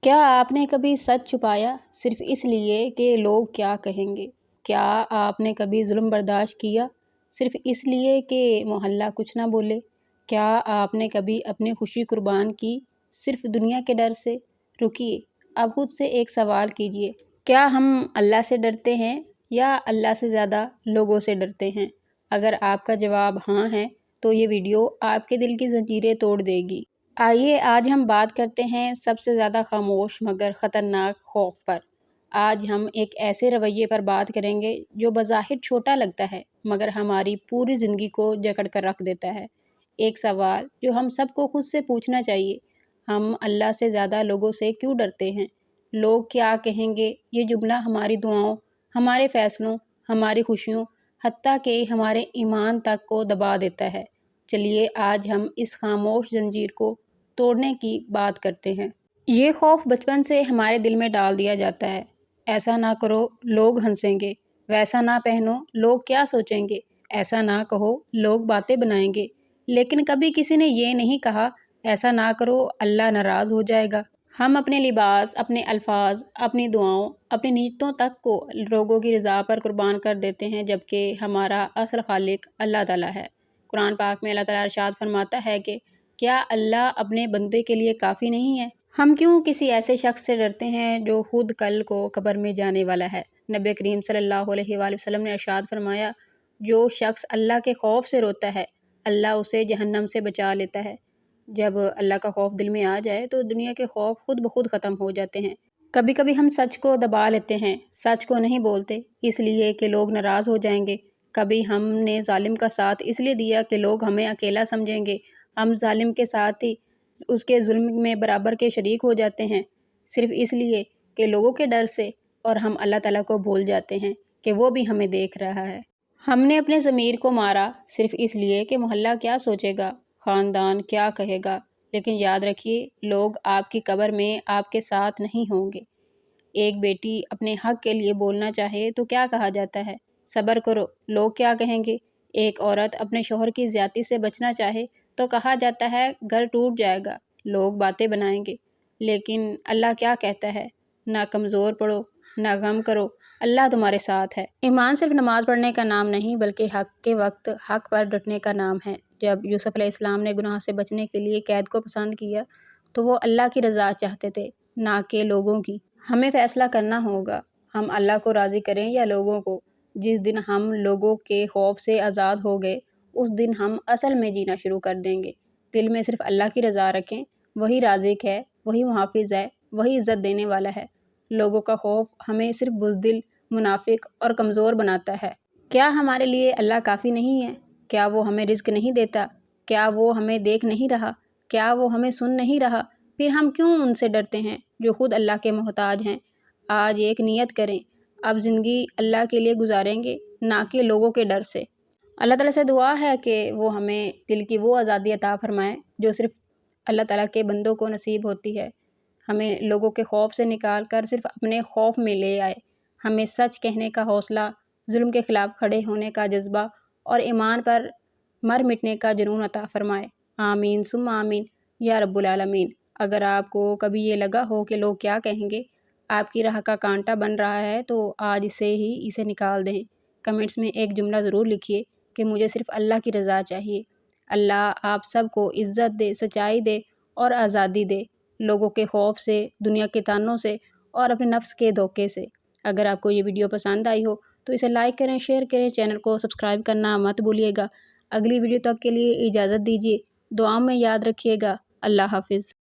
کیا آپ نے کبھی سچ چھپایا صرف اس لیے کہ لوگ کیا کہیں گے؟ کیا آپ نے کبھی ظلم برداشت کیا صرف اس لیے کہ محلہ کچھ نہ بولے؟ کیا آپ نے کبھی اپنی خوشی قربان کی صرف دنیا کے ڈر سے؟ رکیے، اب خود سے ایک سوال کیجیے، کیا ہم اللہ سے ڈرتے ہیں یا اللہ سے زیادہ لوگوں سے ڈرتے ہیں؟ اگر آپ کا جواب ہاں ہے تو یہ ویڈیو آپ کے دل کی زنجیریں توڑ دے گی۔ آئیے آج ہم بات کرتے ہیں سب سے زیادہ خاموش مگر خطرناک خوف پر۔ آج ہم ایک ایسے رویے پر بات کریں گے جو بظاہر چھوٹا لگتا ہے مگر ہماری پوری زندگی کو جکڑ کر رکھ دیتا ہے۔ ایک سوال جو ہم سب کو خود سے پوچھنا چاہیے، ہم اللہ سے زیادہ لوگوں سے کیوں ڈرتے ہیں؟ لوگ کیا کہیں گے، یہ جملہ ہماری دعاؤں، ہمارے فیصلوں، ہماری خوشیوں، حتیٰ کہ ہمارے ایمان تک کو دبا دیتا ہے۔ چلیے آج ہم اس خاموش زنجیر کو توڑنے کی بات کرتے ہیں۔ یہ خوف بچپن سے ہمارے دل میں ڈال دیا جاتا ہے۔ ایسا نہ کرو، لوگ ہنسیں گے۔ ویسا نہ پہنو، لوگ کیا سوچیں گے۔ ایسا نہ کہو، لوگ باتیں بنائیں گے۔ لیکن کبھی کسی نے یہ نہیں کہا، ایسا نہ کرو، اللہ ناراض ہو جائے گا۔ ہم اپنے لباس، اپنے الفاظ، اپنی دعاؤں، اپنی نیتوں تک کو لوگوں کی رضا پر قربان کر دیتے ہیں، جبکہ ہمارا اصل خالق اللہ تعالیٰ ہے۔ قرآن پاک میں اللہ تعالیٰ ارشاد فرماتا ہے کہ کیا اللہ اپنے بندے کے لیے کافی نہیں ہے؟ ہم کیوں کسی ایسے شخص سے ڈرتے ہیں جو خود کل کو قبر میں جانے والا ہے؟ نبی کریم صلی اللہ علیہ وآلہ وسلم نے ارشاد فرمایا، جو شخص اللہ کے خوف سے روتا ہے، اللہ اسے جہنم سے بچا لیتا ہے۔ جب اللہ کا خوف دل میں آ جائے تو دنیا کے خوف خود بخود ختم ہو جاتے ہیں۔ کبھی کبھی ہم سچ کو دبا لیتے ہیں، سچ کو نہیں بولتے اس لیے کہ لوگ ناراض ہو جائیں گے۔ کبھی ہم نے ظالم کا ساتھ اس لیے دیا کہ لوگ ہمیں اکیلا سمجھیں گے۔ ہم ظالم کے ساتھ ہی اس کے ظلم میں برابر کے شریک ہو جاتے ہیں، صرف اس لیے کہ لوگوں کے ڈر سے، اور ہم اللہ تعالیٰ کو بھول جاتے ہیں کہ وہ بھی ہمیں دیکھ رہا ہے۔ ہم نے اپنے ضمیر کو مارا صرف اس لیے کہ محلہ کیا سوچے گا، خاندان کیا کہے گا۔ لیکن یاد رکھیے، لوگ آپ کی قبر میں آپ کے ساتھ نہیں ہوں گے۔ ایک بیٹی اپنے حق کے لیے بولنا چاہے تو کیا کہا جاتا ہے؟ صبر کرو، لوگ کیا کہیں گے۔ ایک عورت اپنے شوہر کی زیادتی سے بچنا چاہے تو کہا جاتا ہے گھر ٹوٹ جائے گا، لوگ باتیں بنائیں گے۔ لیکن اللہ کیا کہتا ہے؟ نہ کمزور پڑو، نہ غم کرو، اللہ تمہارے ساتھ ہے۔ ایمان صرف نماز پڑھنے کا نام نہیں بلکہ حق کے وقت حق پر ڈٹنے کا نام ہے۔ جب یوسف علیہ السلام نے گناہ سے بچنے کے لیے قید کو پسند کیا تو وہ اللہ کی رضا چاہتے تھے، نہ کہ لوگوں کی۔ ہمیں فیصلہ کرنا ہوگا، ہم اللہ کو راضی کریں یا لوگوں کو۔ جس دن ہم لوگوں کے خوف سے آزاد ہو گئے، اس دن ہم اصل میں جینا شروع کر دیں گے۔ دل میں صرف اللہ کی رضا رکھیں، وہی رازق ہے، وہی محافظ ہے، وہی عزت دینے والا ہے۔ لوگوں کا خوف ہمیں صرف بزدل، منافق اور کمزور بناتا ہے۔ کیا ہمارے لیے اللہ کافی نہیں ہے؟ کیا وہ ہمیں رزق نہیں دیتا؟ کیا وہ ہمیں دیکھ نہیں رہا؟ کیا وہ ہمیں سن نہیں رہا؟ پھر ہم کیوں ان سے ڈرتے ہیں جو خود اللہ کے محتاج ہیں؟ آج ایک نیت کریں، اب زندگی اللہ کے لیے گزاریں گے، نہ کہ لوگوں کے ڈر سے۔ اللہ تعالیٰ سے دعا ہے کہ وہ ہمیں دل کی وہ آزادی عطا فرمائے جو صرف اللہ تعالیٰ کے بندوں کو نصیب ہوتی ہے۔ ہمیں لوگوں کے خوف سے نکال کر صرف اپنے خوف میں لے آئے۔ ہمیں سچ کہنے کا حوصلہ، ظلم کے خلاف کھڑے ہونے کا جذبہ اور ایمان پر مر مٹنے کا جنون عطا فرمائے۔ آمین ثم آمین یا رب العالمین۔ اگر آپ کو کبھی یہ لگا ہو کہ لوگ کیا کہیں گے آپ کی راہ کا کانٹا بن رہا ہے تو آج اسے نکال دیں۔ کمنٹس میں ایک جملہ ضرور لکھیے کہ مجھے صرف اللہ کی رضا چاہیے۔ اللہ آپ سب کو عزت دے، سچائی دے اور آزادی دے، لوگوں کے خوف سے، دنیا کے تانوں سے اور اپنے نفس کے دھوکے سے۔ اگر آپ کو یہ ویڈیو پسند آئی ہو تو اسے لائک کریں، شیئر کریں، چینل کو سبسکرائب کرنا مت بھولیے گا۔ اگلی ویڈیو تک کے لیے اجازت دیجیے، دعاؤں میں یاد رکھیے گا۔ اللہ حافظ۔